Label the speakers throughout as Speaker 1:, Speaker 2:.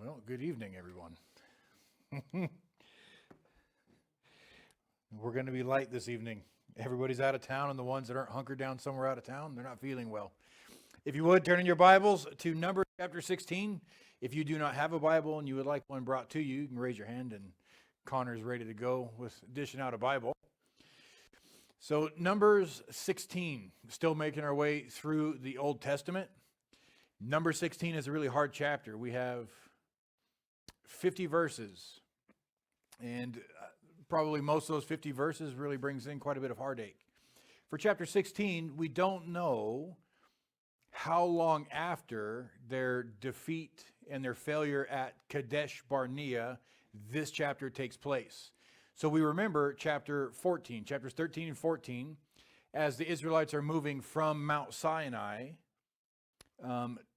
Speaker 1: Well, good evening, everyone. We're going to be light this evening. Everybody's out of town, and the ones that aren't hunkered down somewhere out of town, they're not feeling well. If you would, turn in your Bibles to Numbers chapter 16. If you do not have a Bible and you would like one brought to you, you can raise your hand, and Connor's ready to go with dishing out a Bible. So Numbers 16, still making our way through the Old Testament. Number 16 is a really hard chapter. We have 50 verses, and probably most of those 50 verses really brings in quite a bit of heartache. For chapter 16, we don't know how long after their defeat and their failure at Kadesh Barnea this chapter takes place. So we remember chapters 13 and 14, as the Israelites are moving from Mount Sinai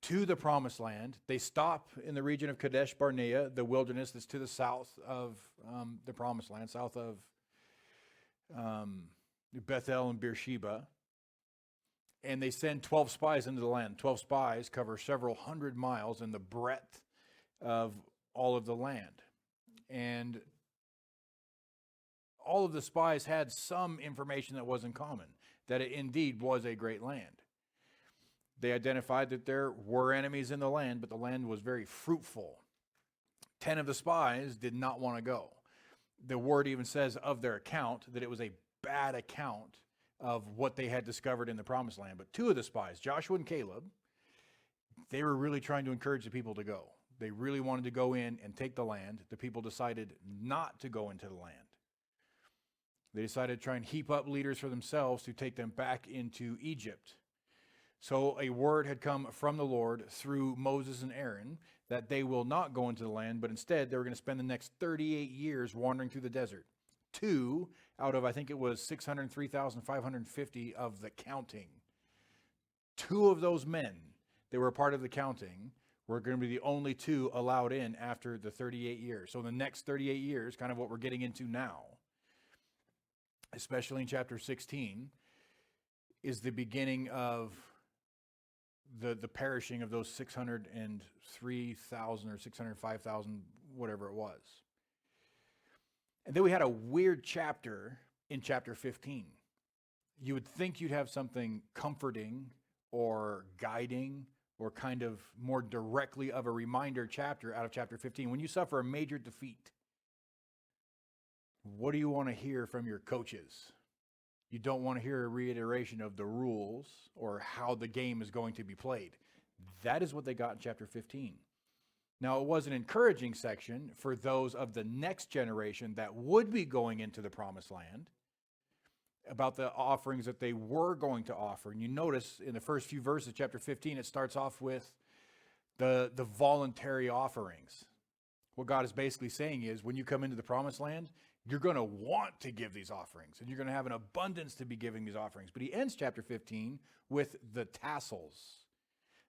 Speaker 1: to the Promised Land. They stop in the region of Kadesh Barnea, the wilderness that's to the south of the Promised Land, south of Bethel and Beersheba. And they send 12 spies into the land. 12 spies cover several hundred miles in the breadth of all of the land. And all of the spies had some information that was in common, that it indeed was a great land. They identified that there were enemies in the land, but the land was very fruitful. 10 of the spies did not want to go. The word even says of their account that it was a bad account of what they had discovered in the Promised Land. But 2 of the spies, Joshua and Caleb, they were really trying to encourage the people to go. They really wanted to go in and take the land. The people decided not to go into the land. They decided to try and heap up leaders for themselves to take them back into Egypt. So a word had come from the Lord through Moses and Aaron that they will not go into the land, but instead they were going to spend the next 38 years wandering through the desert. 2 out of, I think it was 603,550 of the counting. 2 of those men that were a part of the counting were going to be the only 2 allowed in after the 38 years. So the next 38 years, kind of what we're getting into now, especially in chapter 16, is the beginning of the perishing of those 603,000 or 605,000, whatever it was. And then we had a weird chapter in chapter 15. You would think you'd have something comforting or guiding or kind of more directly of a reminder chapter out of chapter 15. When you suffer a major defeat, what do you want to hear from your coaches? You don't want to hear a reiteration of the rules or how the game is going to be played. That is what they got in chapter 15. Now, it was an encouraging section for those of the next generation that would be going into the Promised Land about the offerings that they were going to offer. And you notice in the first few verses of chapter 15, it starts off with the voluntary offerings. What God is basically saying is when you come into the Promised Land, you're going to want to give these offerings, and you're going to have an abundance to be giving these offerings. But he ends chapter 15 with the tassels.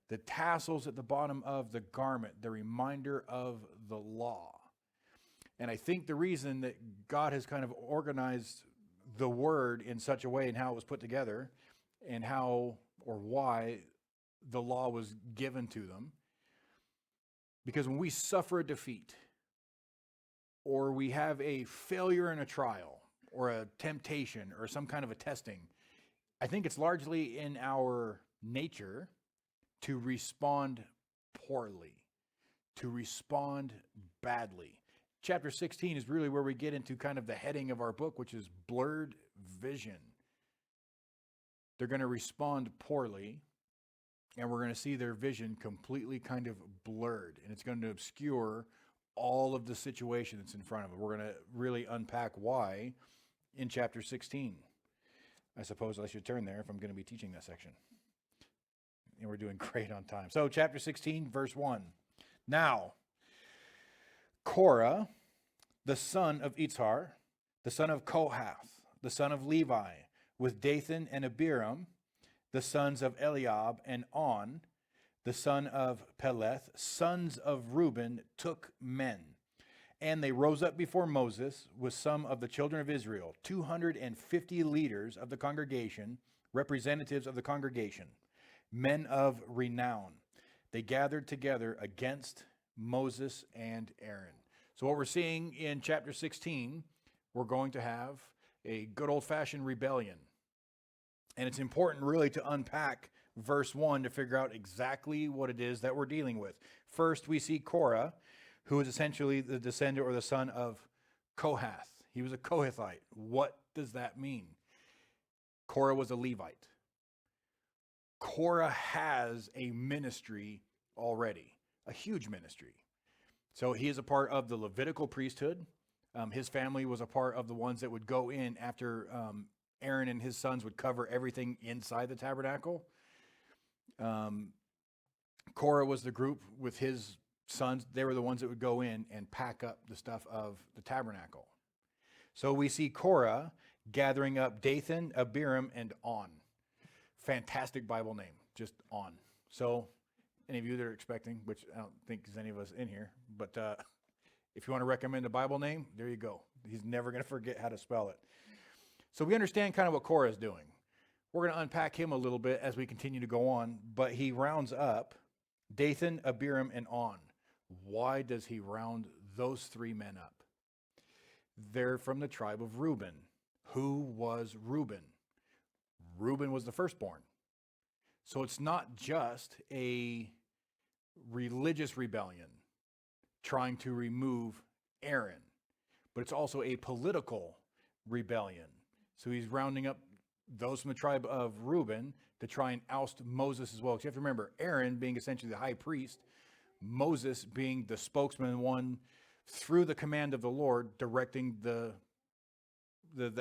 Speaker 1: The tassels at the bottom of the garment, the reminder of the law. And I think the reason that God has kind of organized the word in such a way and how it was put together and how or why the law was given to them, because when we suffer a defeat, or we have a failure in a trial, or a temptation, or some kind of a testing, I think it's largely in our nature to respond poorly, to respond badly. Chapter 16 is really where we get into kind of the heading of our book, which is blurred vision. They're going to respond poorly, and we're going to see their vision completely kind of blurred, and it's going to obscure all of the situation that's in front of them. We're going to really unpack why in chapter 16. I suppose I should turn there if I'm going to be teaching that section. And we're doing great on time. So chapter 16, verse 1. Now, Korah, the son of Itzhar, the son of Kohath, the son of Levi, with Dathan and Abiram, the sons of Eliab, and On, the son of Peleth, sons of Reuben, took men. And they rose up before Moses with some of the children of Israel, 250 leaders of the congregation, representatives of the congregation, men of renown. They gathered together against Moses and Aaron. So what we're seeing in chapter 16, we're going to have a good old-fashioned rebellion. And it's important really to unpack verse 1 to figure out exactly what it is that we're dealing with. First, we see Korah, who is essentially the descendant or the son of Kohath. He was a Kohathite. What does that mean? Korah was a Levite. Korah has a ministry already, a huge ministry. So he is a part of the Levitical priesthood. His family was a part of the ones that would go in after Aaron and his sons would cover everything inside the tabernacle. Korah was the group with his sons. They were the ones that would go in and pack up the stuff of the tabernacle. So we see Korah gathering up Dathan, Abiram, and On. Fantastic Bible name, just On. So any of you that are expecting, which I don't think there's any of us in here, but if you want to recommend a Bible name, there you go. He's never going to forget how to spell it. So we understand kind of what Korah is doing. We're going to unpack him a little bit as we continue to go on, but he rounds up Dathan, Abiram, and On. Why does he round those three men up? They're from the tribe of Reuben. Who was Reuben? Reuben was the firstborn. So it's not just a religious rebellion trying to remove Aaron, but it's also a political rebellion. So he's rounding up those from the tribe of Reuben to try and oust Moses as well. Because you have to remember, Aaron being essentially the high priest, Moses being the spokesman, one through the command of the Lord, directing the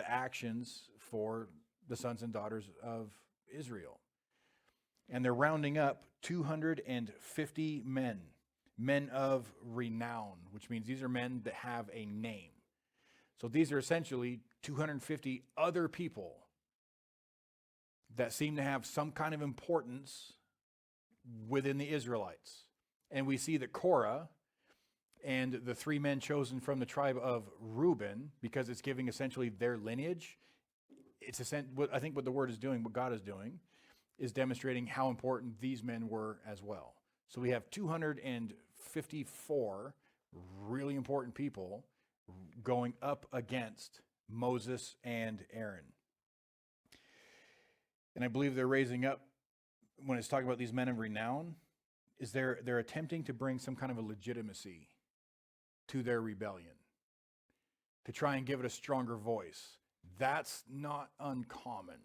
Speaker 1: actions for the sons and daughters of Israel. And they're rounding up 250 men of renown, which means these are men that have a name. So these are essentially 250 other people that seem to have some kind of importance within the Israelites. And we see that Korah and the three men chosen from the tribe of Reuben, because it's giving essentially their lineage, I think what the word is doing, what God is doing, is demonstrating how important these men were as well. So we have 254 really important people going up against Moses and Aaron. And I believe they're raising up, when it's talking about these men of renown, is they're attempting to bring some kind of a legitimacy to their rebellion, to try and give it a stronger voice. That's not uncommon,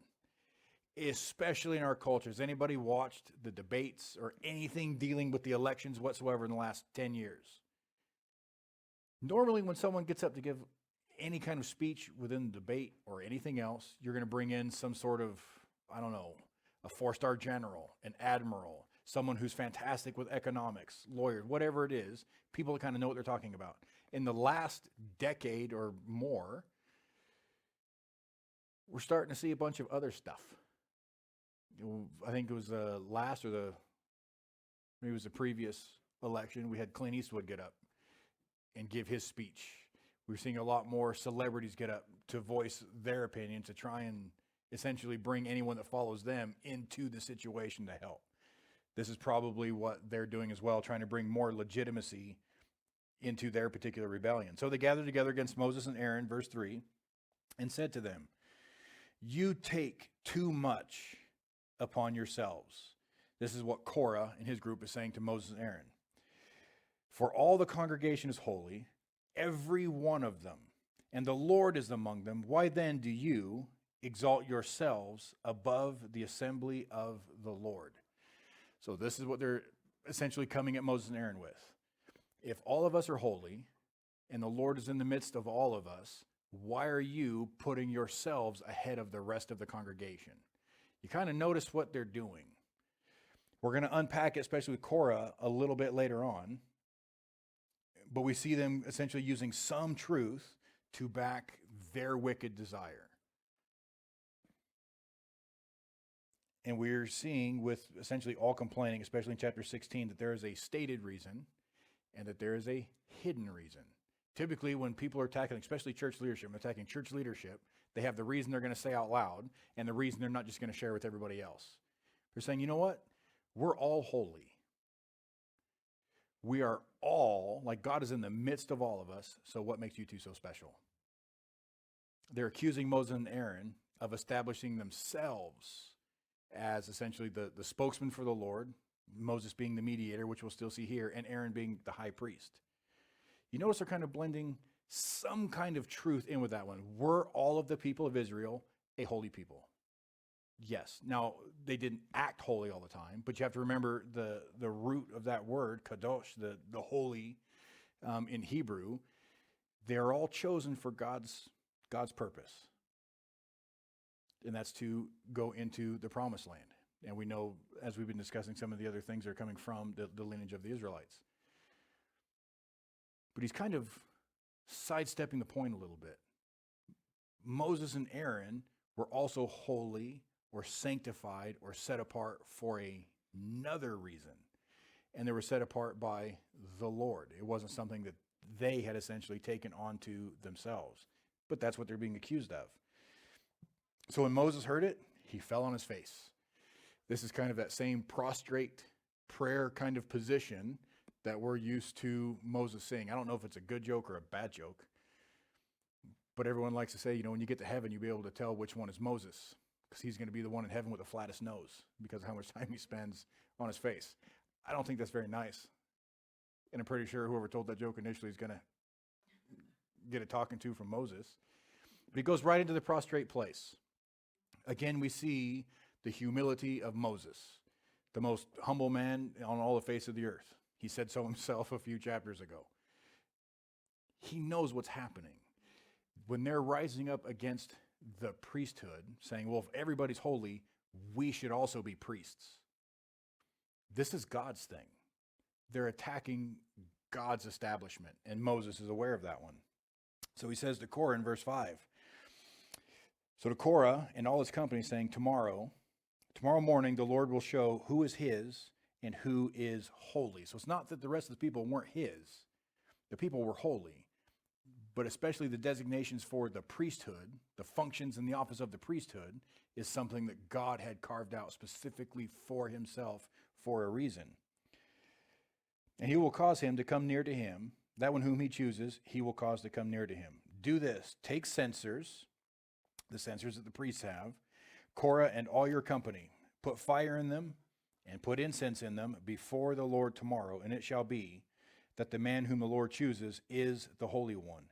Speaker 1: especially in our culture. Has anybody watched the debates or anything dealing with the elections whatsoever in the last 10 years? Normally, when someone gets up to give any kind of speech within the debate or anything else, you're going to bring in some sort of, I don't know, a 4-star general, an admiral, someone who's fantastic with economics, lawyer, whatever it is, people that kind of know what they're talking about. In the last decade or more, we're starting to see a bunch of other stuff. I think it was the last maybe it was the previous election, we had Clint Eastwood get up and give his speech. We're seeing a lot more celebrities get up to voice their opinion, to try and essentially bring anyone that follows them into the situation to help. This is probably what they're doing as well, trying to bring more legitimacy into their particular rebellion. So they gathered together against Moses and Aaron, verse 3, and said to them, "You take too much upon yourselves." This is what Korah and his group is saying to Moses and Aaron. "For all the congregation is holy, every one of them, and the Lord is among them. Why then do you exalt yourselves above the assembly of the Lord?" So this is what they're essentially coming at Moses and Aaron with. If all of us are holy, and the Lord is in the midst of all of us, why are you putting yourselves ahead of the rest of the congregation? You kind of notice what they're doing. We're going to unpack it, especially with Korah, a little bit later on. But we see them essentially using some truth to back their wicked desire. And we're seeing with essentially all complaining, especially in chapter 16, that there is a stated reason and that there is a hidden reason. Typically, when people are attacking, especially church leadership, they have the reason they're going to say out loud and the reason they're not just going to share with everybody else. They're saying, you know what? We're all holy. We are all, like God is in the midst of all of us, so what makes you two so special? They're accusing Moses and Aaron of establishing themselves as essentially the spokesman for the Lord, Moses being the mediator, which we'll still see here, and Aaron being the high priest. You notice they're kind of blending some kind of truth in with that one. Were all of the people of Israel a holy people? Yes. Now, they didn't act holy all the time, but you have to remember the root of that word, kadosh, the holy in Hebrew. They're all chosen for God's purpose. And that's to go into the promised land. And we know, as we've been discussing, some of the other things are coming from the lineage of the Israelites. But he's kind of sidestepping the point a little bit. Moses and Aaron were also holy or sanctified or set apart for another reason. And they were set apart by the Lord. It wasn't something that they had essentially taken onto themselves. But that's what they're being accused of. So when Moses heard it, he fell on his face. This is kind of that same prostrate prayer kind of position that we're used to Moses saying. I don't know if it's a good joke or a bad joke, but everyone likes to say, when you get to heaven, you'll be able to tell which one is Moses, because he's going to be the one in heaven with the flattest nose because of how much time he spends on his face. I don't think that's very nice. And I'm pretty sure whoever told that joke initially is going to get a talking to from Moses. But he goes right into the prostrate place. Again, we see the humility of Moses, the most humble man on all the face of the earth. He said so himself a few chapters ago. He knows what's happening. When they're rising up against the priesthood, saying, well, if everybody's holy, we should also be priests. This is God's thing. They're attacking God's establishment, and Moses is aware of that one. So he says to Korah in verse 5, so to Korah and all his company, saying, tomorrow morning the Lord will show who is his and who is holy. So it's not that the rest of the people weren't his. The people were holy. But especially the designations for the priesthood, the functions in the office of the priesthood, is something that God had carved out specifically for himself for a reason. And he will cause him to come near to him. That one whom he chooses, he will cause to come near to him. Do this. Take censers, the censers that the priests have, Korah and all your company. Put fire in them and put incense in them before the Lord tomorrow. And it shall be that the man whom the Lord chooses is the Holy One.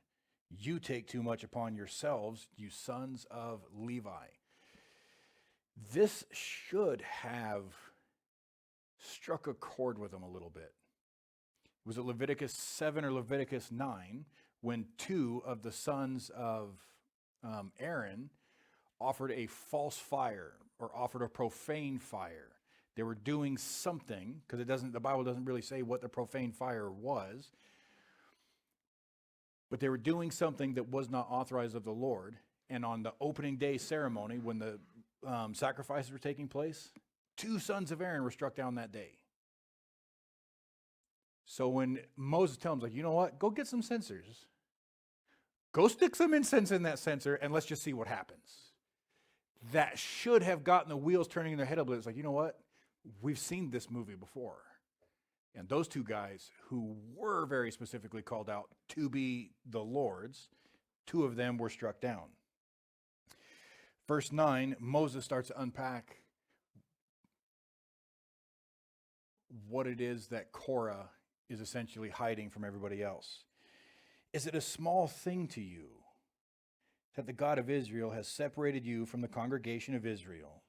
Speaker 1: You take too much upon yourselves, you sons of Levi. This should have struck a chord with them a little bit. Was it Leviticus 7 or Leviticus 9 when two of the sons of Aaron offered a false fire or offered a profane fire? They were doing something, because the Bible doesn't really say what the profane fire was, but they were doing something that was not authorized of the Lord. And on the opening day ceremony, when the sacrifices were taking place, two sons of Aaron were struck down that day. So when Moses tells them, like, you know what, go get some censers. Go stick some incense in that censer and let's just see what happens. That should have gotten the wheels turning in their head a bit. It's like, you know what? We've seen this movie before. And those two guys who were very specifically called out to be the Lord's, two of them were struck down. Verse 9, Moses starts to unpack what it is that Korah is essentially hiding from everybody else. Is it a small thing to you that the God of Israel has separated you from the congregation of Israel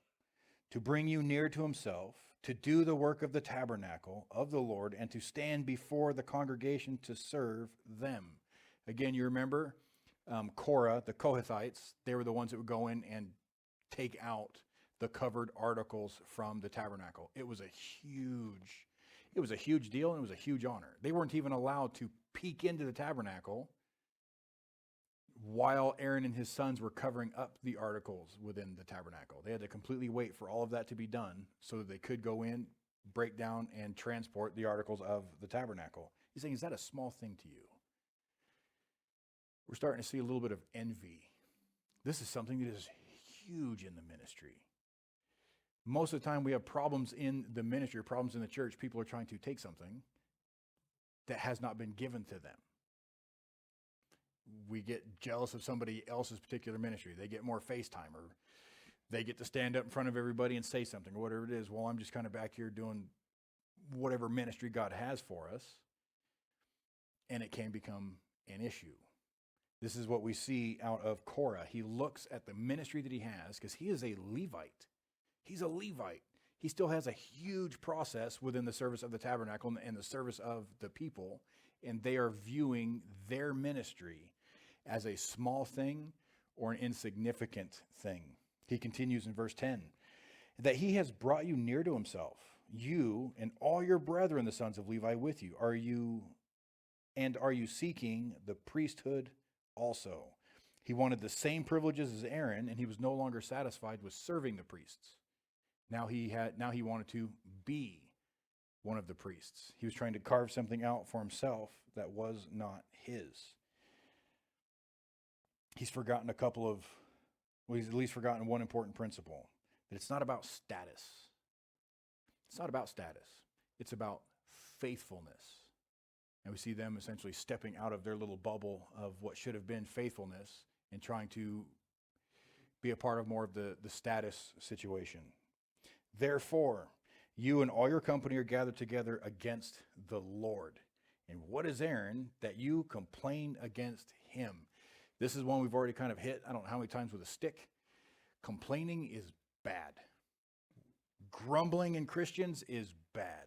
Speaker 1: to bring you near to himself, to do the work of the tabernacle of the Lord, and to stand before the congregation to serve them? Again, you remember Korah, the Kohathites, they were the ones that would go in and take out the covered articles from the tabernacle. It was a huge deal, and it was a huge honor. They weren't even allowed to peek into the tabernacle while Aaron and his sons were covering up the articles within the tabernacle. They had to completely wait for all of that to be done so that they could go in, break down, and transport the articles of the tabernacle. He's saying, is that a small thing to you? We're starting to see a little bit of envy. This is something that is huge in the ministry. Most of the time we have problems in the ministry, problems in the church. People are trying to take something that has not been given to them. We get jealous of somebody else's particular ministry. They get more FaceTime, or they get to stand up in front of everybody and say something, or whatever it is. Well, I'm just kind of back here doing whatever ministry God has for us, and it can become an issue. This is what we see out of Korah. He looks at the ministry that he has, because he is a Levite. He's a Levite. He still has a huge process within the service of the tabernacle and the service of the people, and they are viewing their ministry as a small thing or an insignificant thing. He continues in verse 10, that he has brought you near to himself, you and all your brethren, the sons of Levi, with you. Are you seeking the priesthood also? He wanted the same privileges as Aaron, and he was no longer satisfied with serving the priests. Now he wanted to be one of the priests. He was trying to carve something out for himself that was not his. He's forgotten he's at least forgotten one important principle, that it's not about status. It's not about status. It's about faithfulness. And we see them essentially stepping out of their little bubble of what should have been faithfulness and trying to be a part of more of the status situation. Therefore, you and all your company are gathered together against the Lord. And what is Aaron that you complain against him? This is one we've already kind of hit, I don't know how many times, with a stick. Complaining is bad. Grumbling in Christians is bad.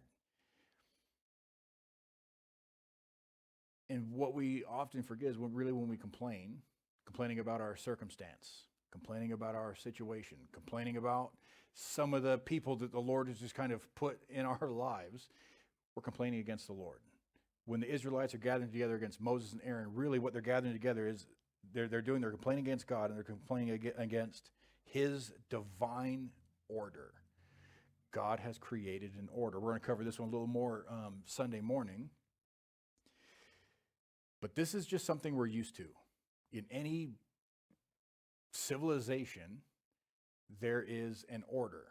Speaker 1: And what we often forget is when we complaining about our circumstance, complaining about our situation, complaining about some of the people that the Lord has just kind of put in our lives, we're complaining against the Lord. When the Israelites are gathering together against Moses and Aaron, really what they're gathering together is they're complaining against God, and they're complaining against his divine order. God has created an order. We're going to cover this one a little more Sunday morning. But this is just something we're used to. In any civilization, there is an order.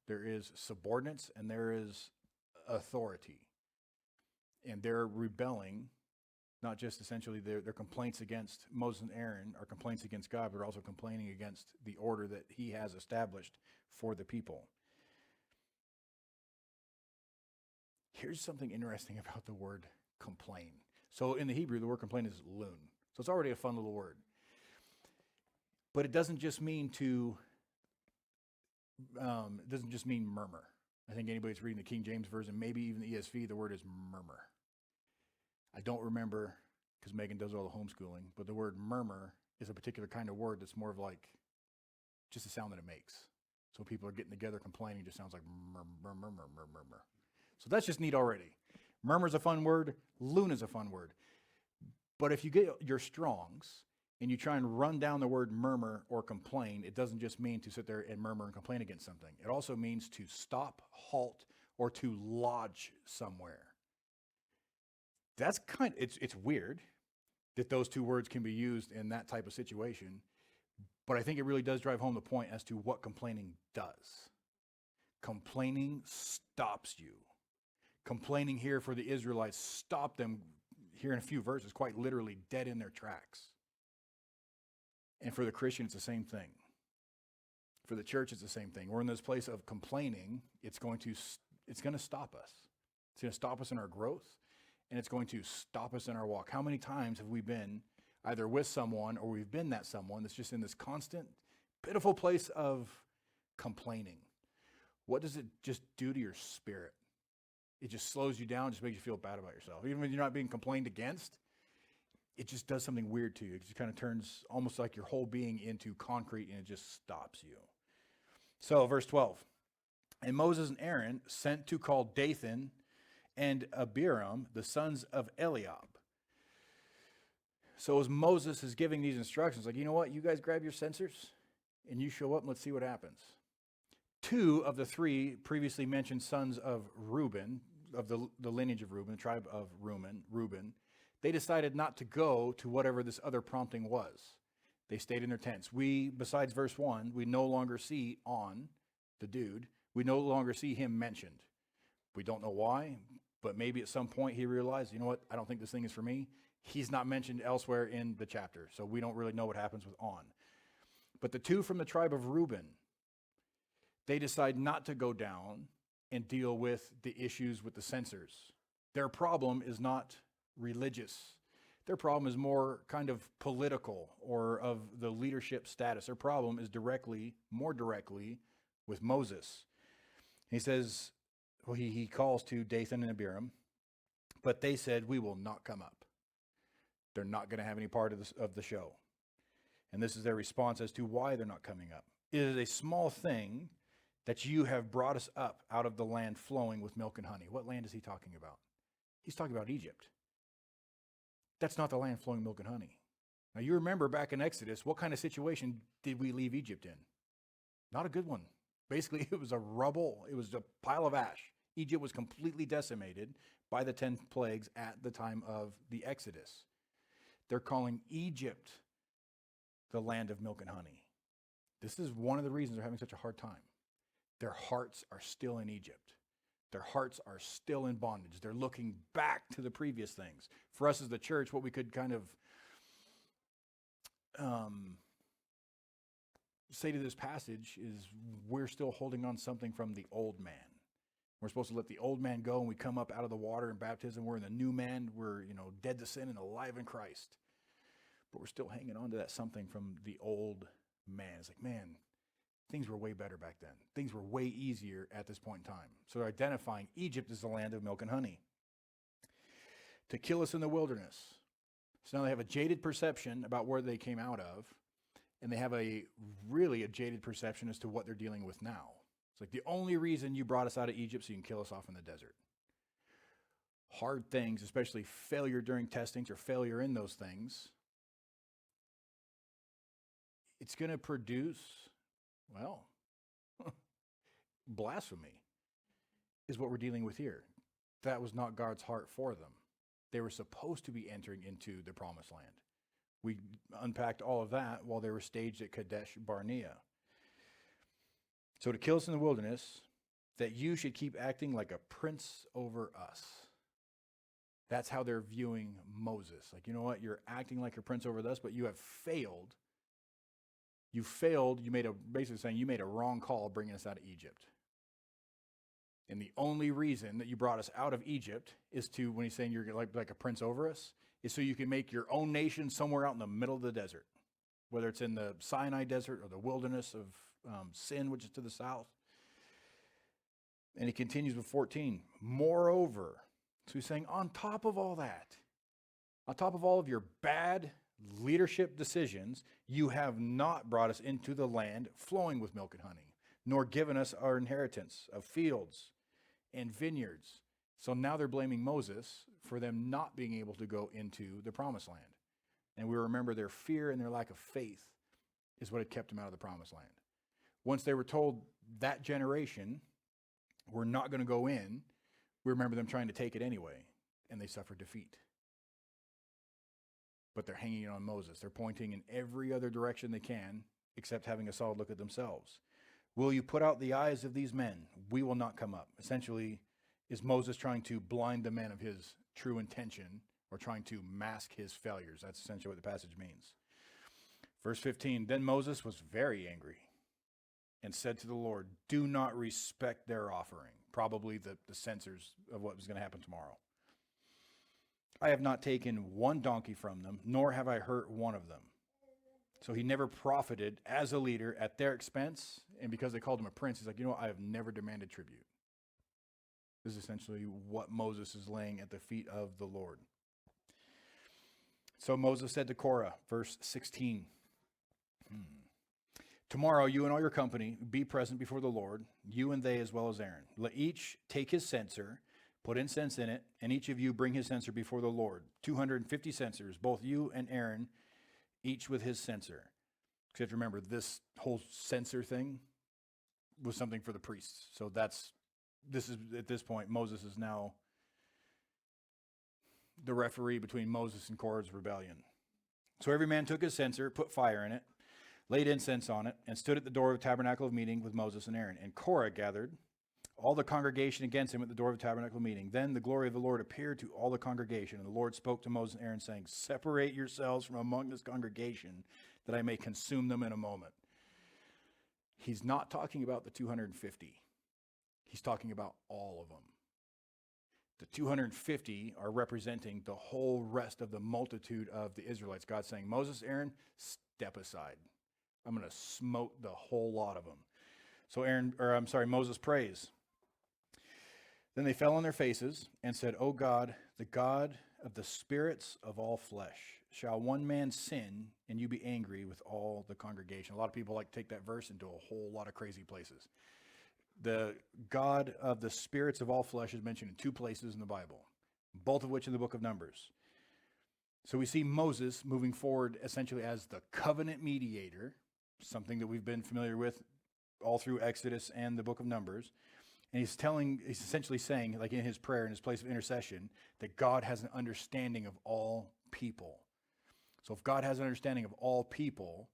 Speaker 1: There is subordinates and there is authority. And they're rebelling, not just essentially their complaints against Moses and Aaron are complaints against God, but also complaining against the order that he has established for the people. Here's something interesting about the word complain. So in the Hebrew, the word complain is loon. So it's already a fun little word. But it doesn't just mean murmur. I think anybody that's reading the King James Version, maybe even the ESV, the word is murmur. I don't remember, because Megan does all the homeschooling, but the word murmur is a particular kind of word that's more of like just the sound that it makes. So people are getting together complaining, just sounds like murmur, murmur, murmur, murmur. So that's just neat already. Murmur is a fun word. Loon is a fun word. But if you get your Strongs and you try and run down the word murmur or complain, it doesn't just mean to sit there and murmur and complain against something. It also means to stop, halt, or to lodge somewhere. That's it's weird that those two words can be used in that type of situation, but I think it really does drive home the point as to what complaining does. Complaining stops you. Complaining here for the Israelites stopped them here in a few verses, quite literally dead in their tracks. And for the Christian, it's the same thing. For the church, it's the same thing. We're in this place of complaining. It's going to stop us. It's going to stop us in our growth, and it's going to stop us in our walk. How many times have we been either with someone or we've been that someone that's just in this constant, pitiful place of complaining? What does it just do to your spirit? It just slows you down, just makes you feel bad about yourself. Even when you're not being complained against, it just does something weird to you. It just kind of turns almost like your whole being into concrete, and it just stops you. So, verse 12. And Moses and Aaron sent to call Dathan and Abiram, the sons of Eliab. So as Moses is giving these instructions, like, you know what, you guys grab your censers, and you show up, and let's see what happens. 2 of the 3 previously mentioned sons of Reuben, of the lineage of Reuben, the tribe of Reuben, they decided not to go to whatever this other prompting was. They stayed in their tents. Besides verse 1, we no longer see On, the dude, we no longer see him mentioned. We don't know why. But maybe at some point he realized, you know what, I don't think this thing is for me. He's not mentioned elsewhere in the chapter, so we don't really know what happens with On. But the two from the tribe of Reuben, they decide not to go down and deal with the issues with the censors. Their problem is not religious. Their problem is more kind of political or of the leadership status. Their problem is more directly with Moses. He says, well, he calls to Dathan and Abiram, but they said, we will not come up. They're not going to have any part of the show. And this is their response as to why they're not coming up. It is a small thing that you have brought us up out of the land flowing with milk and honey. What land is he talking about? He's talking about Egypt. That's not the land flowing milk and honey. Now you remember back in Exodus, what kind of situation did we leave Egypt in? Not a good one. Basically, it was a rubble. It was a pile of ash. Egypt was completely decimated by the 10 plagues at the time of the Exodus. They're calling Egypt the land of milk and honey. This is one of the reasons they're having such a hard time. Their hearts are still in Egypt. Their hearts are still in bondage. They're looking back to the previous things. For us as the church, what we could kind of say to this passage is we're still holding on something from the old man. We're supposed to let the old man go, and we come up out of the water in baptism. We're in the new man. We're, dead to sin and alive in Christ. But we're still hanging on to that something from the old man. It's like, man, things were way better back then. Things were way easier at this point in time. So they're identifying Egypt as the land of milk and honey. To kill us in the wilderness. So now they have a jaded perception about where they came out of, and they have a jaded perception as to what they're dealing with now. It's like the only reason you brought us out of Egypt so you can kill us off in the desert. Hard things, especially failure during testings or failure in those things, it's going to produce, blasphemy is what we're dealing with here. That was not God's heart for them. They were supposed to be entering into the promised land. We unpacked all of that while they were staged at Kadesh Barnea. So to kill us in the wilderness, that you should keep acting like a prince over us. That's how they're viewing Moses. Like, you know what? You're acting like a prince over us, but you have failed. You failed. Basically saying you made a wrong call bringing us out of Egypt. And the only reason that you brought us out of Egypt is to, when he's saying you're like a prince over us, is so you can make your own nation somewhere out in the middle of the desert, whether it's in the Sinai desert or the wilderness of Sin, which is to the south. And he continues with 14. Moreover, so he's saying on top of all that, on top of all of your bad leadership decisions, you have not brought us into the land flowing with milk and honey, nor given us our inheritance of fields and vineyards. So now they're blaming Moses for them not being able to go into the promised land. And we remember their fear and their lack of faith is what had kept them out of the promised land. Once they were told that generation, we're not going to go in, we remember them trying to take it anyway, and they suffered defeat. But they're hanging on Moses. They're pointing in every other direction they can, except having a solid look at themselves. Will you put out the eyes of these men? We will not come up. Essentially, is Moses trying to blind the men of his true intention or trying to mask his failures? That's essentially what the passage means. Verse 15, then Moses was very angry and said to the Lord, do not respect their offering. Probably the censors of what was going to happen tomorrow. I have not taken one donkey from them, nor have I hurt one of them. So he never profited as a leader at their expense. And because they called him a prince, he's like, you know what? I have never demanded tribute. This is essentially what Moses is laying at the feet of the Lord. So Moses said to Korah, verse 16, tomorrow you and all your company be present before the Lord, you and they as well as Aaron. Let each take his censer, put incense in it, and each of you bring his censer before the Lord. 250 censers, both you and Aaron, each with his censer. Because you have to remember, this whole censer thing was something for the priests. So this is, at this point, Moses is now the referee between Moses and Korah's rebellion. So every man took his censer, put fire in it, laid incense on it, and stood at the door of the tabernacle of meeting with Moses and Aaron. And Korah gathered all the congregation against him at the door of the tabernacle meeting. Then the glory of the Lord appeared to all the congregation, and the Lord spoke to Moses and Aaron, saying, separate yourselves from among this congregation, that I may consume them in a moment. He's not talking about the 250. He's talking about all of them. The 250 are representing the whole rest of the multitude of the Israelites. God's saying, Moses, Aaron, step aside. I'm going to smote the whole lot of them. So Moses prays. Then they fell on their faces and said, O God, the God of the spirits of all flesh, shall one man sin and you be angry with all the congregation? A lot of people like to take that verse into a whole lot of crazy places. The God of the spirits of all flesh is mentioned in 2 places in the Bible, both of which in the book of Numbers. So we see Moses moving forward essentially as the covenant mediator, something that we've been familiar with all through Exodus and the book of Numbers. And he's essentially saying, like in his prayer, in his place of intercession, that God has an understanding of all people. So if God has an understanding of all people,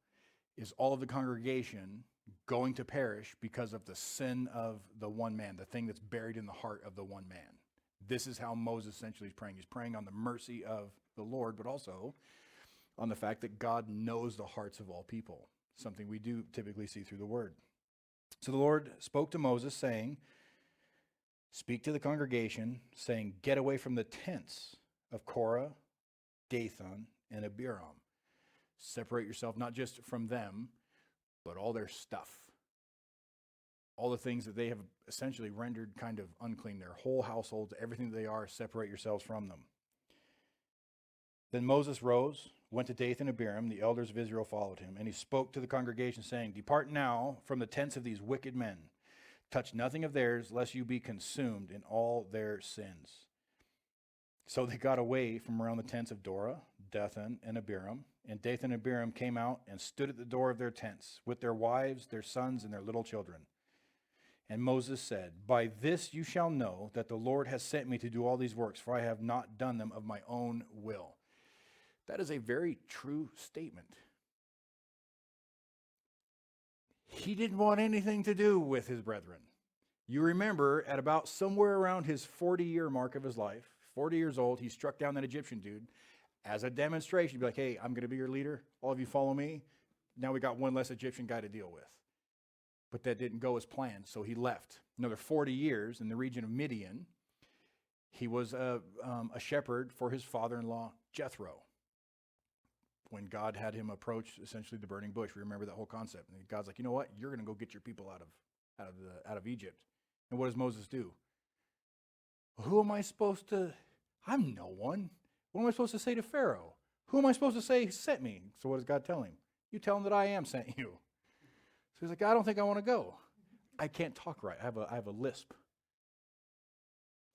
Speaker 1: is all of the congregation going to perish because of the sin of the one man, the thing that's buried in the heart of the one man? This is how Moses essentially is praying. He's praying on the mercy of the Lord, but also on the fact that God knows the hearts of all people, something we do typically see through the word. So the Lord spoke to Moses, saying, speak to the congregation, saying, get away from the tents of Korah, Dathan, and Abiram. Separate yourself not just from them, but all their stuff. All the things that they have essentially rendered kind of unclean, their whole households, everything that they are, separate yourselves from them. Then Moses rose, went to Dathan and Abiram. The elders of Israel followed him. And he spoke to the congregation, saying, depart now from the tents of these wicked men. Touch nothing of theirs, lest you be consumed in all their sins. So they got away from around the tents of Dorah, Dathan, and Abiram. And Dathan and Abiram came out and stood at the door of their tents, with their wives, their sons, and their little children. And Moses said, by this you shall know that the Lord has sent me to do all these works, for I have not done them of my own will. That is a very true statement. He didn't want anything to do with his brethren. You remember at about somewhere around his 40-year mark of his life, 40 years old, he struck down that Egyptian dude as a demonstration. He'd be like, hey, I'm going to be your leader. All of you follow me. Now we got one less Egyptian guy to deal with. But that didn't go as planned, so he left. Another 40 years in the region of Midian. He was a shepherd for his father-in-law, Jethro. When God had him approach essentially the burning bush, we remember that whole concept. And God's like, you know what? You're going to go get your people out of Egypt. And what does Moses do? Who am I supposed to? I'm no one. What am I supposed to say to Pharaoh? Who am I supposed to say sent me? So what does God tell him? You tell him that I am sent you. So he's like, I don't think I want to go. I can't talk right. I have a lisp.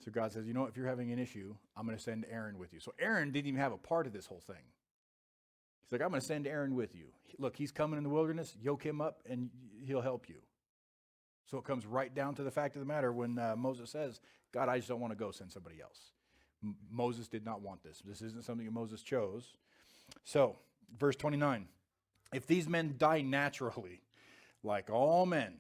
Speaker 1: So God says, you know, if you're having an issue, I'm going to send Aaron with you. So Aaron didn't even have a part of this whole thing. He's like, I'm going to send Aaron with you. Look, he's coming in the wilderness. Yoke him up, and he'll help you. So it comes right down to the fact of the matter when Moses says, God, I just don't want to go, send somebody else. Moses did not want this. This isn't something that Moses chose. So, verse 29, if these men die naturally, like all men,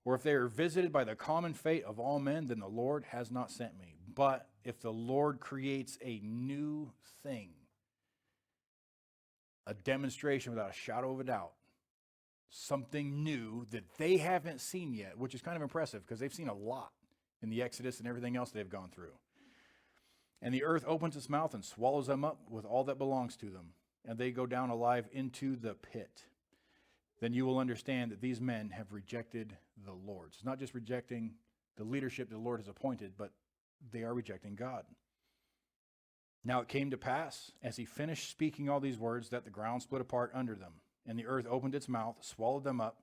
Speaker 1: or if they are visited by the common fate of all men, then the Lord has not sent me. But if the Lord creates a new thing, a demonstration without a shadow of a doubt, something new that they haven't seen yet, which is kind of impressive because they've seen a lot in the Exodus and everything else they've gone through. And the earth opens its mouth and swallows them up with all that belongs to them, and they go down alive into the pit. Then you will understand that these men have rejected the Lord. So it's not just rejecting the leadership the Lord has appointed, but they are rejecting God. Now it came to pass, as he finished speaking all these words, that the ground split apart under them, and the earth opened its mouth, swallowed them up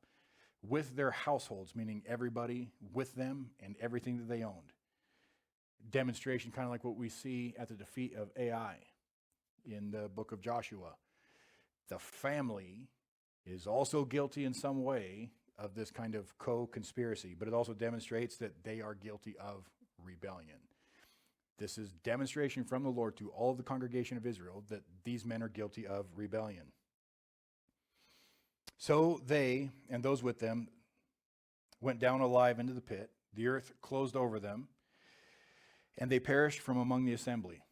Speaker 1: with their households, meaning everybody with them and everything that they owned. Demonstration kind of like what we see at the defeat of Ai in the book of Joshua. The family is also guilty in some way of this kind of co-conspiracy, but it also demonstrates that they are guilty of rebellion. This is demonstration from the Lord to all of the congregation of Israel that these men are guilty of rebellion. So they and those with them went down alive into the pit. The earth closed over them, and they perished from among the assembly.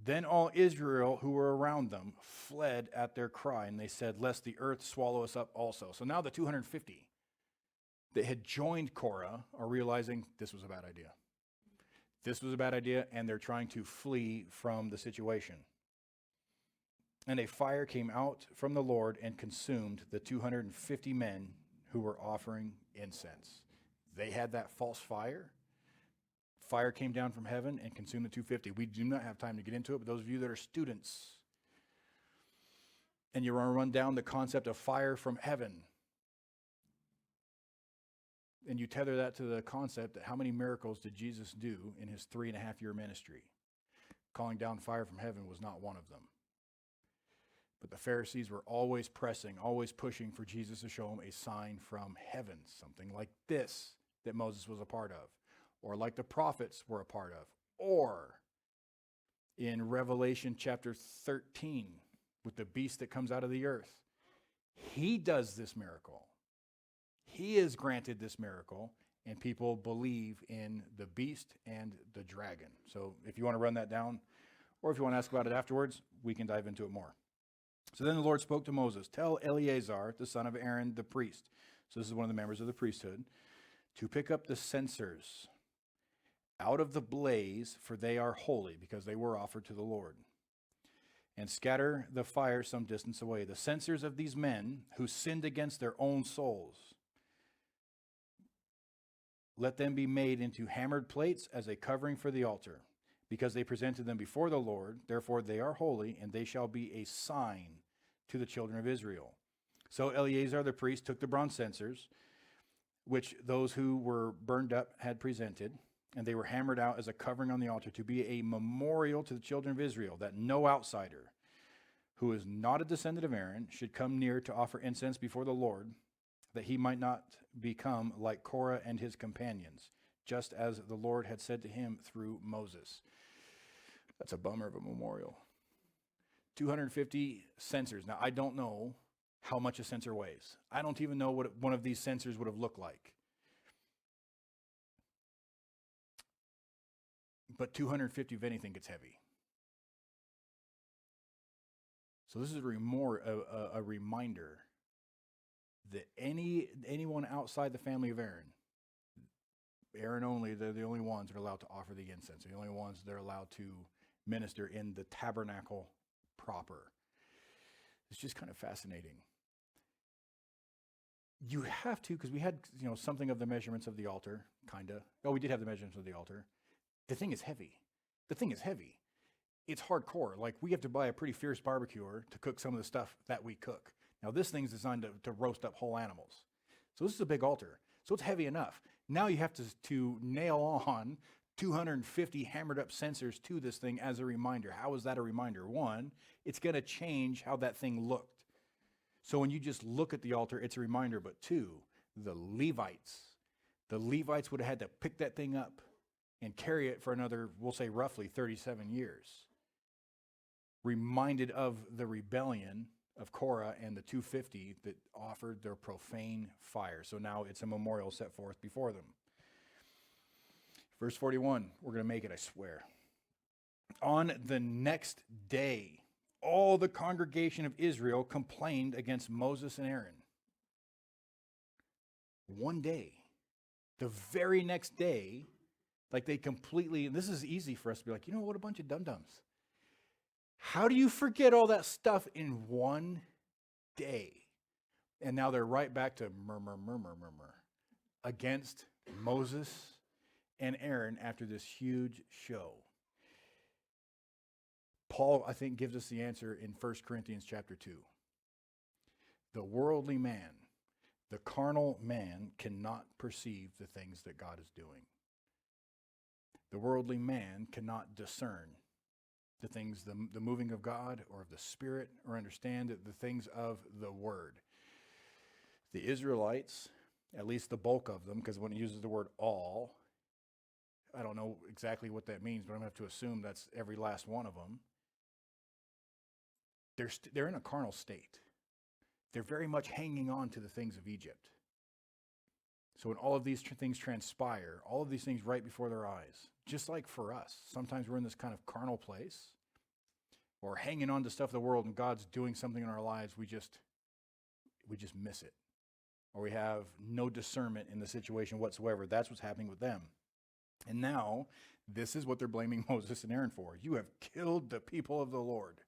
Speaker 1: Then all Israel who were around them fled at their cry, and they said, lest the earth swallow us up also. So now the 250 that had joined Korah are realizing this was a bad idea. This was a bad idea, and they're trying to flee from the situation. And a fire came out from the Lord and consumed the 250 men who were offering incense. They had that false fire. Fire came down from heaven and consumed the 250. We do not have time to get into it, but those of you that are students, and you want to run down the concept of fire from heaven, and you tether that to the concept that how many miracles did Jesus do in his 3.5-year ministry? Calling down fire from heaven was not one of them. But the Pharisees were always pressing, always pushing for Jesus to show them a sign from heaven, something like this that Moses was a part of, or like the prophets were a part of, or in Revelation chapter 13 with the beast that comes out of the earth. He does this miracle. He is granted this miracle, and people believe in the beast and the dragon. So if you want to run that down, or if you want to ask about it afterwards, we can dive into it more. So then the Lord spoke to Moses, tell Eleazar, the son of Aaron, the priest, so this is one of the members of the priesthood, to pick up the censers out of the blaze, for they are holy, because they were offered to the Lord, and scatter the fire some distance away. The censers of these men who sinned against their own souls, let them be made into hammered plates as a covering for the altar, because they presented them before the Lord. Therefore they are holy, and they shall be a sign to the children of Israel. So Eleazar the priest took the bronze censers, which those who were burned up had presented, and they were hammered out as a covering on the altar to be a memorial to the children of Israel, that no outsider who is not a descendant of Aaron should come near to offer incense before the Lord, that he might not become like Korah and his companions, just as the Lord had said to him through Moses. That's a bummer of a memorial. 250 censers. Now, I don't know how much a censer weighs. I don't even know what one of these censers would have looked like. But 250 of anything gets heavy. So this is a reminder that anyone outside the family of Aaron only, they're the only ones that are allowed to offer the incense. They're the only ones that are allowed to minister in the tabernacle proper. It's just kind of fascinating. You have to, because we had something of the measurements of the altar, kind of. Oh, we did have the measurements of the altar. The thing is heavy. It's hardcore. Like, we have to buy a pretty fierce barbecuer to cook some of the stuff that we cook. Now, this thing's designed to roast up whole animals. So this is a big altar. So it's heavy enough. Now you have to nail on 250 hammered up censers to this thing as a reminder. How is that a reminder? One, it's going to change how that thing looked. So when you just look at the altar, it's a reminder. But two, the Levites would have had to pick that thing up and carry it for another, we'll say roughly 37 years. Reminded of the rebellion of Korah and the 250 that offered their profane fire. So now it's a memorial set forth before them. Verse 41, we're going to make it, I swear. On the next day, all the congregation of Israel complained against Moses and Aaron. One day, the very next day, like they completely, and this is easy for us to be like, what a bunch of dum-dums. How do you forget all that stuff in one day? And now they're right back to murmur against Moses and Aaron after this huge show. Paul, I think, gives us the answer in 1 Corinthians chapter 2. The worldly man, the carnal man, cannot perceive the things that God is doing. The worldly man cannot discern the things, the moving of God or of the Spirit, or understand the things of the Word. The Israelites, at least the bulk of them, because when it uses the word all, I don't know exactly what that means, but I'm going to have to assume that's every last one of them. They're in a carnal state. They're very much hanging on to the things of Egypt. So when all of these things transpire, all of these things right before their eyes, just like for us, sometimes we're in this kind of carnal place or hanging on to stuff of the world and God's doing something in our lives, we just miss it. Or we have no discernment in the situation whatsoever. That's what's happening with them. And now, this is what they're blaming Moses and Aaron for. You have killed the people of the Lord.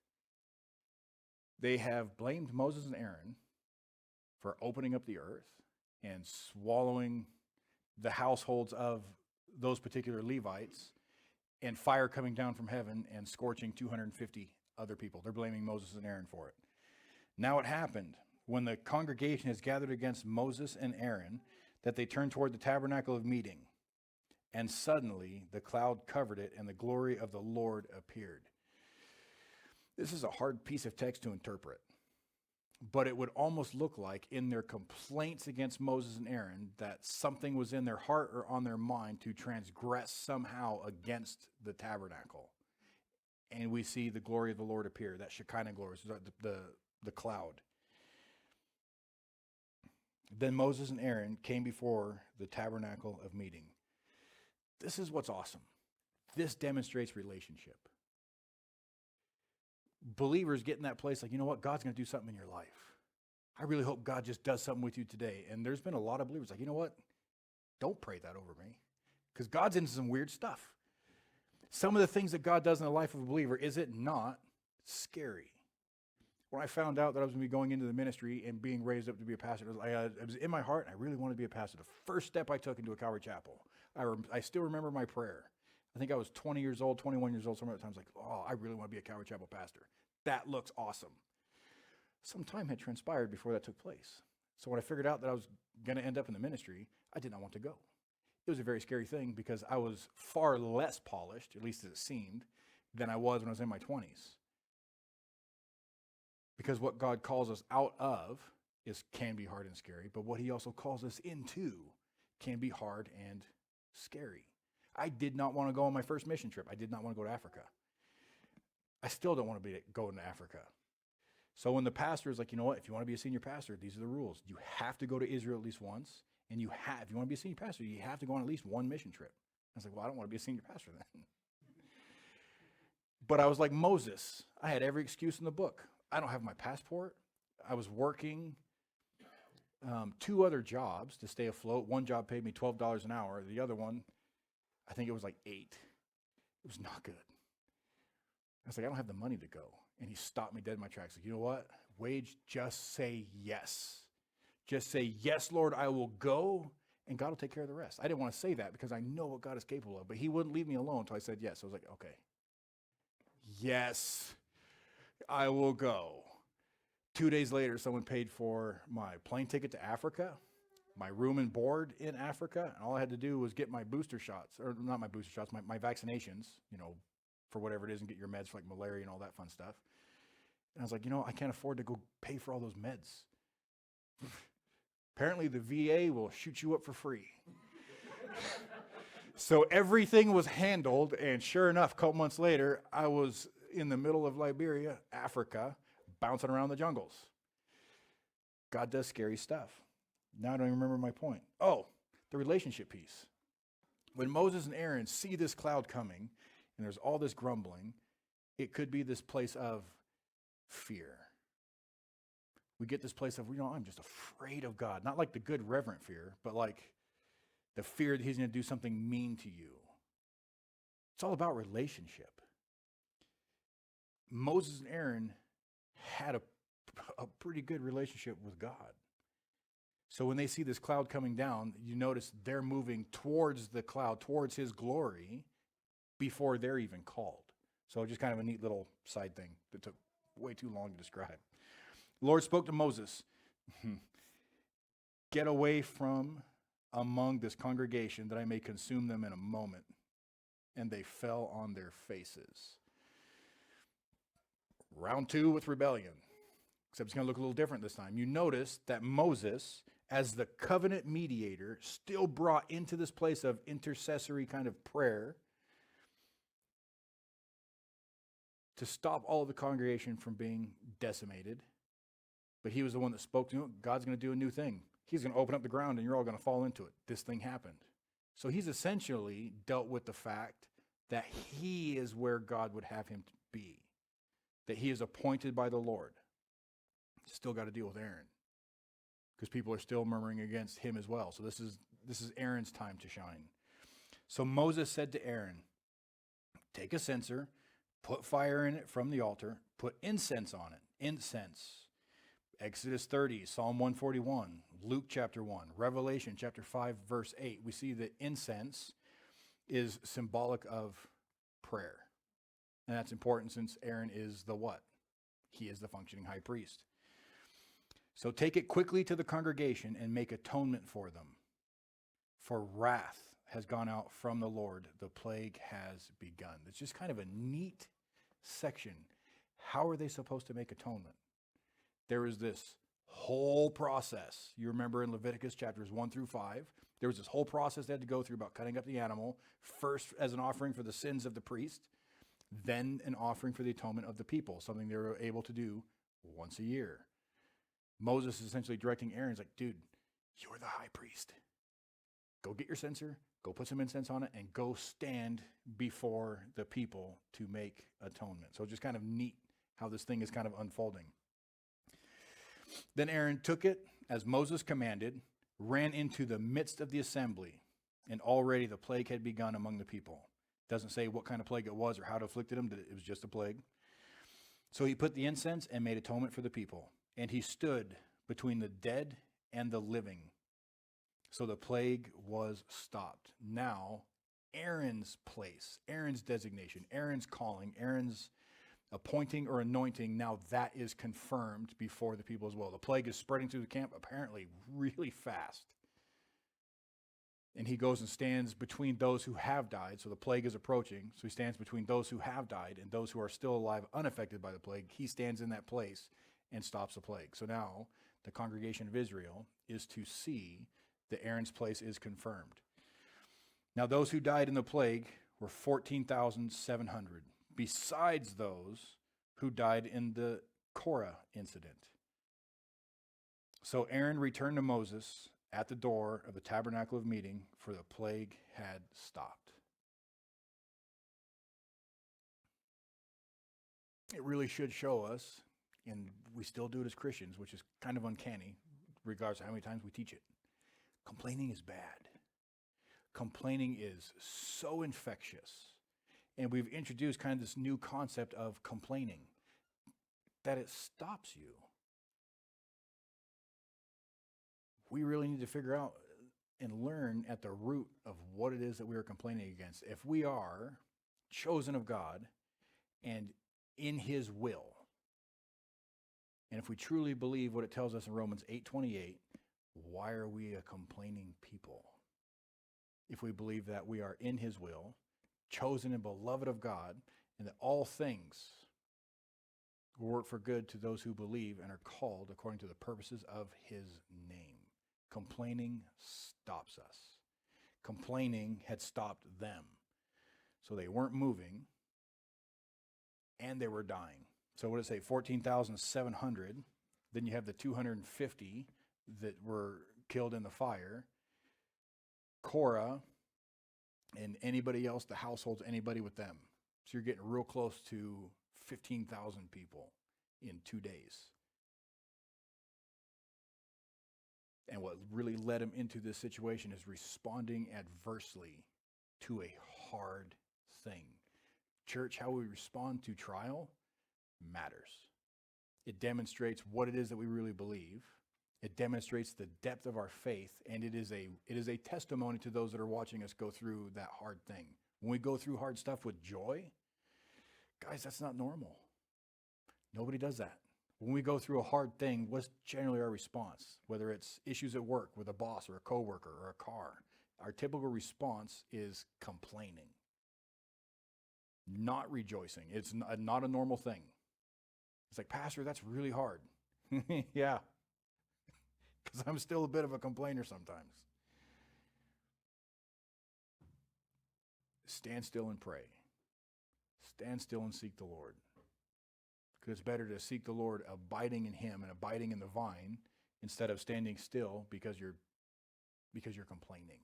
Speaker 1: They have blamed Moses and Aaron for opening up the earth and swallowing the households of those particular Levites and fire coming down from heaven and scorching 250 other people. They're blaming Moses and Aaron for it. Now it happened when the congregation has gathered against Moses and Aaron that they turned toward the tabernacle of meeting. And suddenly the cloud covered it and the glory of the Lord appeared. This is a hard piece of text to interpret. But it would almost look like in their complaints against Moses and Aaron that something was in their heart or on their mind to transgress somehow against the tabernacle. And we see the glory of the Lord appear, that Shekinah glory, the cloud. Then Moses and Aaron came before the tabernacle of meeting. This is what's awesome. This demonstrates relationship. Believers get in that place like, you know what? God's going to do something in your life. I really hope God just does something with you today. And there's been a lot of believers like, you know what? Don't pray that over me. Because God's into some weird stuff. Some of the things that God does in the life of a believer, is it not scary? When I found out that I was going to be going into the ministry and being raised up to be a pastor, it was in my heart, and I really wanted to be a pastor. The first step I took into a Calvary chapel, I still remember my prayer. I think I was 20 years old, 21 years old, some of the times like, oh, I really want to be a Calvary chapel pastor. That looks awesome. Some time had transpired before that took place. So when I figured out that I was going to end up in the ministry, I did not want to go. It was a very scary thing because I was far less polished, at least as it seemed, than I was when I was in my 20s. Because what God calls us out of can be hard and scary, but what he also calls us into can be hard and scary. I did not want to go on my first mission trip. I did not want to go to Africa. I still don't want to go into Africa. So when the pastor is like, you know what, if you want to be a senior pastor, these are the rules. You have to go to Israel at least once, and if you want to be a senior pastor, you have to go on at least one mission trip. I was like, well, I don't want to be a senior pastor then. But I was like Moses. I had every excuse in the book. I don't have my passport. I was working 2 other jobs to stay afloat. One job paid me $12 an hour. The other one, I think it was like $8. It was not good. I was like, I don't have the money to go. And he stopped me dead in my tracks. Like, you know what? Wage, just say yes. Just say, yes, Lord, I will go, and God will take care of the rest. I didn't want to say that because I know what God is capable of, but he wouldn't leave me alone until I said yes. So I was like, okay. Yes, I will go. 2 days later, someone paid for my plane ticket to Africa, my room and board in Africa, and all I had to do was get my booster shots, or not my booster shots, my vaccinations, for whatever it is, and get your meds for like malaria and all that fun stuff. And I was like, I can't afford to go pay for all those meds. Apparently the VA will shoot you up for free. So everything was handled, and sure enough, a couple months later, I was in the middle of Liberia, Africa, bouncing around the jungles. God does scary stuff. Now I don't even remember my point. Oh, the relationship piece. When Moses and Aaron see this cloud coming, and there's all this grumbling, it could be this place of fear. We get this place of, I'm just afraid of God. Not like the good reverent fear, but like the fear that he's going to do something mean to you. It's all about relationship. Moses and Aaron had a pretty good relationship with God. So when they see this cloud coming down, you notice they're moving towards the cloud, towards his glory, before they're even called. So just kind of a neat little side thing that took way too long to describe. The Lord spoke to Moses, get away from among this congregation that I may consume them in a moment. And they fell on their faces. Round 2 with rebellion. Except it's going to look a little different this time. You notice that Moses, as the covenant mediator, still brought into this place of intercessory kind of prayer to stop all of the congregation from being decimated. But he was the one that spoke to him. God's going to do a new thing. he's going to open up the ground and you're all going to fall into it. This thing happened. So he's essentially dealt with the fact that he is where God would have him to be, that he is appointed by the Lord. Still got to deal with Aaron because people are still murmuring against him as well. So this is Aaron's time to shine. So Moses said to Aaron, take a censer, put fire in it from the altar, put incense on it. Incense. Exodus 30, Psalm 141, Luke chapter 1, Revelation chapter 5, verse 8. We see that incense is symbolic of prayer. And that's important since Aaron is the what? He is the functioning high priest. So take it quickly to the congregation and make atonement for them. For wrath has gone out from the Lord. The plague has begun. It's just kind of a neat section. How are they supposed to make atonement? There is this whole process. You remember in Leviticus chapters 1 through 5, there was this whole process they had to go through about cutting up the animal, first as an offering for the sins of the priest, then an offering for the atonement of the people, something they were able to do once a year. Moses is essentially directing Aaron. He's like, dude, you're the high priest. Go get your censer, go put some incense on it, and go stand before the people to make atonement. So just kind of neat how this thing is kind of unfolding. Then Aaron took it as Moses commanded, ran into the midst of the assembly, and already the plague had begun among the people. Doesn't say what kind of plague it was or how it afflicted them, that it was just a plague. So he put the incense and made atonement for the people, and he stood between the dead and the living. So the plague was stopped. Now, Aaron's place, Aaron's designation, Aaron's calling, Aaron's appointing or anointing, now that is confirmed before the people as well. The plague is spreading through the camp apparently really fast. And he goes and stands between those who have died. So the plague is approaching. So he stands between those who have died and those who are still alive, unaffected by the plague. He stands in that place and stops the plague. So now the congregation of Israel is to see that Aaron's place is confirmed. Now those who died in the plague were 14,700. Besides those who died in the Korah incident. So Aaron returned to Moses at the door of the tabernacle of meeting, for the plague had stopped. It really should show us, and we still do it as Christians, which is kind of uncanny, regardless of how many times we teach it. Complaining is bad. Complaining is so infectious. And we've introduced kind of this new concept of complaining, that it stops you. We really need to figure out and learn at the root of what it is that we are complaining against. If we are chosen of God and in his will, and if we truly believe what it tells us in Romans 8:28, why are we a complaining people? If we believe that we are in his will, chosen and beloved of God, and that all things will work for good to those who believe and are called according to the purposes of his name. Complaining stops us. Complaining had stopped them. So they weren't moving, and they were dying. So what did it say? 14,700. Then you have the 250 that were killed in the fire. Korah, and anybody else, the households, anybody with them. So you're getting real close to 15,000 people in 2 days. And what really led him into this situation is responding adversely to a hard thing. Church, how we respond to trial matters. It demonstrates what it is that we really believe. It demonstrates the depth of our faith, and it is a testimony to those that are watching us go through that hard thing. When we go through hard stuff with joy, guys, that's not normal. Nobody does that. When we go through a hard thing, what's generally our response? Whether it's issues at work with a boss or a coworker or a car, our typical response is complaining, not rejoicing. It's not a normal thing. It's like, Pastor, that's really hard. Yeah, because I'm still a bit of a complainer sometimes. Stand still and pray. Stand still and seek the Lord. Because it's better to seek the Lord abiding in him and abiding in the vine instead of standing still because you're complaining.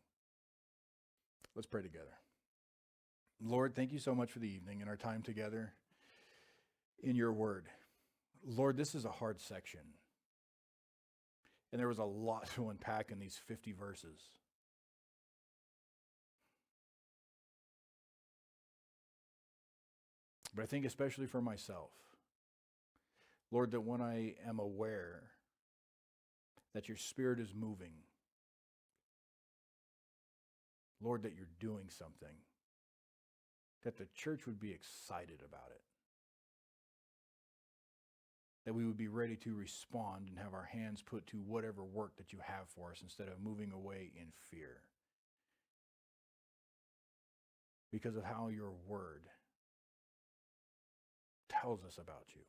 Speaker 1: Let's pray together. Lord, thank you so much for the evening and our time together in your word. Lord, this is a hard section. And there was a lot to unpack in these 50 verses. But I think especially for myself, Lord, that when I am aware that your Spirit is moving, Lord, that you're doing something, that the church would be excited about it, that we would be ready to respond and have our hands put to whatever work that you have for us instead of moving away in fear. Because of how your word tells us about you,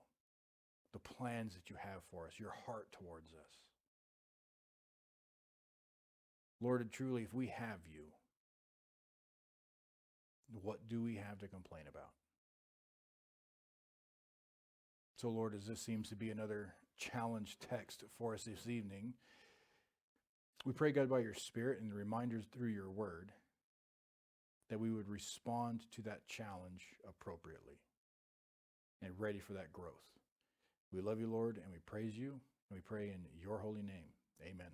Speaker 1: the plans that you have for us, your heart towards us. Lord, truly, if we have you, what do we have to complain about? So, Lord, as this seems to be another challenge text for us this evening, we pray, God, by your Spirit and the reminders through your word, that we would respond to that challenge appropriately and ready for that growth. We love you, Lord, and we praise you, and we pray in your holy name. Amen.